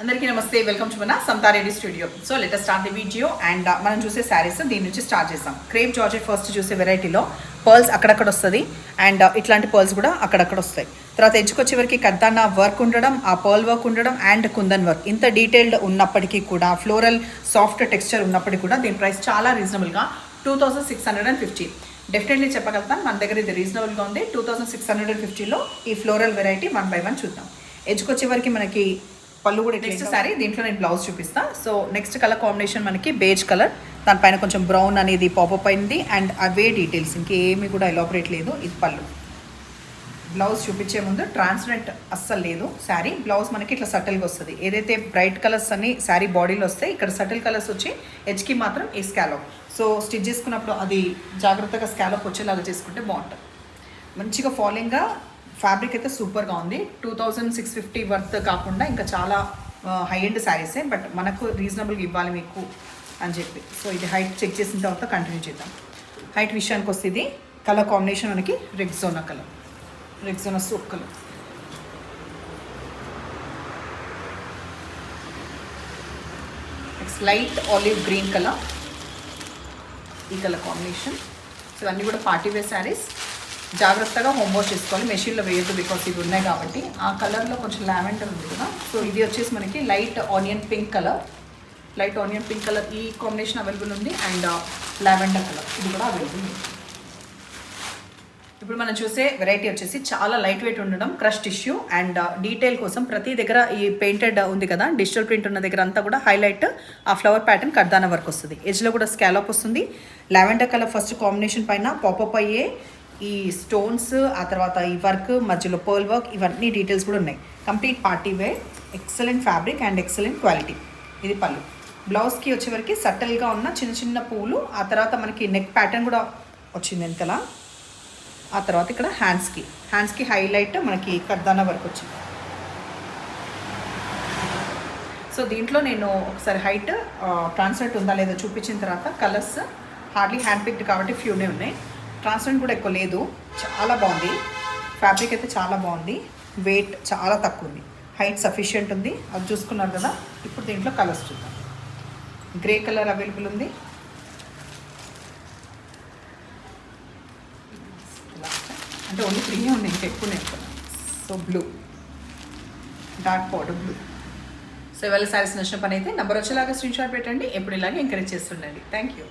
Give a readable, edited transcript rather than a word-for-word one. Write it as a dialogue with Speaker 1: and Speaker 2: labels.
Speaker 1: అందరికీ నమస్తే, welcome to మన Santhareddy studio. So let us start the video. And మనం చూసే శారీస్ దీని నుంచి స్టార్ట్ చేస్తాం. క్రేప్ జార్జెట్ ఫస్ట్ చూసే వెరైటీలో పర్ల్స్ అక్కడక్కడ వస్తుంది, అండ్ ఇట్లాంటి పర్ల్స్ కూడా అక్కడక్కడ వస్తాయి. తర్వాత ఎడ్జ్కొచ్చేవరకు కద్దానా వర్క్ ఉండడం, ఆ పర్ల్ వర్క్ ఉండడం అండ్ కుందన్ వర్క్. ఇంత డీటెయిల్డ్ ఉన్నప్పటికీ కూడా, ఫ్లోరల్ సాఫ్ట్ టెక్స్చర్ ఉన్నప్పటికీ కూడా దీని ప్రైస్ చాలా రీజనబుల్గా 2650. డెఫినెట్లీ చెప్పగలుగుతాను, మన దగ్గర ఇది రీజనబుల్గా ఉంది. 2650లో ఈ ఫ్లోరల్ వెరైటీ 1 by 1 చూద్దాం. ఎడ్జ్కొచ్చేవరకు మనకి పళ్ళు కూడా నెక్స్ట్ సారీ దీంట్లో నేను బ్లౌజ్ చూపిస్తాను. సో నెక్స్ట్ కలర్ కాంబినేషన్ మనకి బేజ్ కలర్, దానిపైన కొంచెం బ్రౌన్ అనేది పాపప్ అయింది అండ్ అవే డీటెయిల్స్, ఇంకేమీ కూడా ఎలాబరేట్ లేదు. ఇది పళ్ళు. బ్లౌజ్ చూపించే ముందు ట్రాన్స్పరెంట్ అస్సలు లేదు శారీ. బ్లౌజ్ మనకి ఇట్లా సటిల్గా వస్తుంది. ఏదైతే బ్రైట్ కలర్స్ అన్ని శారీ బాడీలో వస్తాయి, ఇక్కడ సటిల్ కలర్స్ వచ్చి ఎడ్జ్కి మాత్రం ఈ స్కాలప్. సో స్టిచ్ చేసుకున్నప్పుడు అది జాగ్రత్తగా స్కాలప్ వచ్చేలాగా చేసుకుంటే బాగుంటుంది. మంచిగా ఫాలోయింగ్గా ఫ్యాబ్రిక్ అయితే సూపర్గా ఉంది. 2650 వర్త్ కాకుండా ఇంకా చాలా హై ఎండ్ శారీసే, బట్ మనకు రీజనబుల్గా ఇవ్వాలి మీకు అని చెప్పి. సో ఇది హైట్ చెక్ చేసిన తర్వాత కంటిన్యూ చేద్దాం. హైట్ విషయానికి వస్తే ఇది కలర్ కాంబినేషన్ మనకి Rexona colour, Rexona soap colour. Next light olive green colour, ఈ కలర్ కాంబినేషన్. సో ఇవన్నీ కూడా పార్టీ వేర్ శారీస్. జాగ్రత్తగా హోమ్ వాష్ చేసుకోవాలి, మెషిన్లో వేయద్దు, బికాస్ ఇవి ఉన్నాయి కాబట్టి. ఆ కలర్లో కొంచెం లావెండర్ ఉంది కదా. సో ఇది వచ్చేసి మనకి light onion pink colour, light onion pink colour ఈ కాంబినేషన్ అవైలబుల్ ఉంది. అండ్ లావెండర్ కలర్ ఇది కూడా అవైలబుల్ ఉంది. ఇప్పుడు మనం చూసే వెరైటీ వచ్చేసి చాలా లైట్ వెయిట్ ఉండడం, క్రష్ టిష్యూ. అండ్ డీటెయిల్ కోసం ప్రతి దగ్గర ఈ పెయింటెడ్ ఉంది కదా, డిజిటల్ ప్రింట్ ఉన్న దగ్గర అంతా కూడా హైలైట్ ఆ ఫ్లవర్ ప్యాటర్న్ కర్దానా వర్క్ వస్తుంది. ఎడ్జ్లో కూడా స్కాలప్ వస్తుంది. లావెండర్ కలర్ ఫస్ట్ కాంబినేషన్ పైన పాపప్ అయ్యే ఈ స్టోన్స్, ఆ తర్వాత ఈ వర్క్ మధ్యలో పర్ల్ వర్క్, ఇవన్నీ డీటెయిల్స్ కూడా ఉన్నాయి. Complete party wear, excellent fabric and excellent quality. ఇది పళ్ళు. బ్లౌజ్కి వచ్చేవరకు సటిల్గా ఉన్న చిన్న చిన్న పూలు, ఆ తర్వాత మనకి నెక్ ప్యాటర్న్ కూడా వచ్చింది వెనకాల. ఆ తర్వాత ఇక్కడ హ్యాండ్స్కి హైలైట్ మనకి కర్దానా వర్క్ వచ్చింది. సో దీంట్లో నేను ఒకసారి హైట్ ట్రాన్స్పరెంట్ ఉందా లేదో చూపించిన తర్వాత కలర్స్ హార్డ్లీ హ్యాండ్ పిక్డ్ కాబట్టి ఫ్యూనే ఉన్నాయి. ట్రాన్స్పరెంట్ కూడా ఎక్కువ లేదు. చాలా బాగుంది ఫ్యాబ్రిక్ అయితే, చాలా బాగుంది. వెయిట్ చాలా తక్కువ ఉంది, హైట్ సఫిషియెంట్ ఉంది. అది చూసుకున్నారు కదా. ఇప్పుడు దీంట్లో కలర్స్ చూద్దాం. గ్రే కలర్ అవైలబుల్ ఉంది, అంటే ఓన్లీ 3 ఉన్నాయి, ఇంకా ఎక్కువ నేను. So blue, dark powder blue. So ఇవాళ శారీస్ నచ్చిన పని అయితే నెంబర్ వచ్చేలాగా స్క్రీన్ షాట్ పెట్టండి. ఎప్పుడు ఇలాగే ఎంకరేజ్ చేస్తుండండి. Thank you.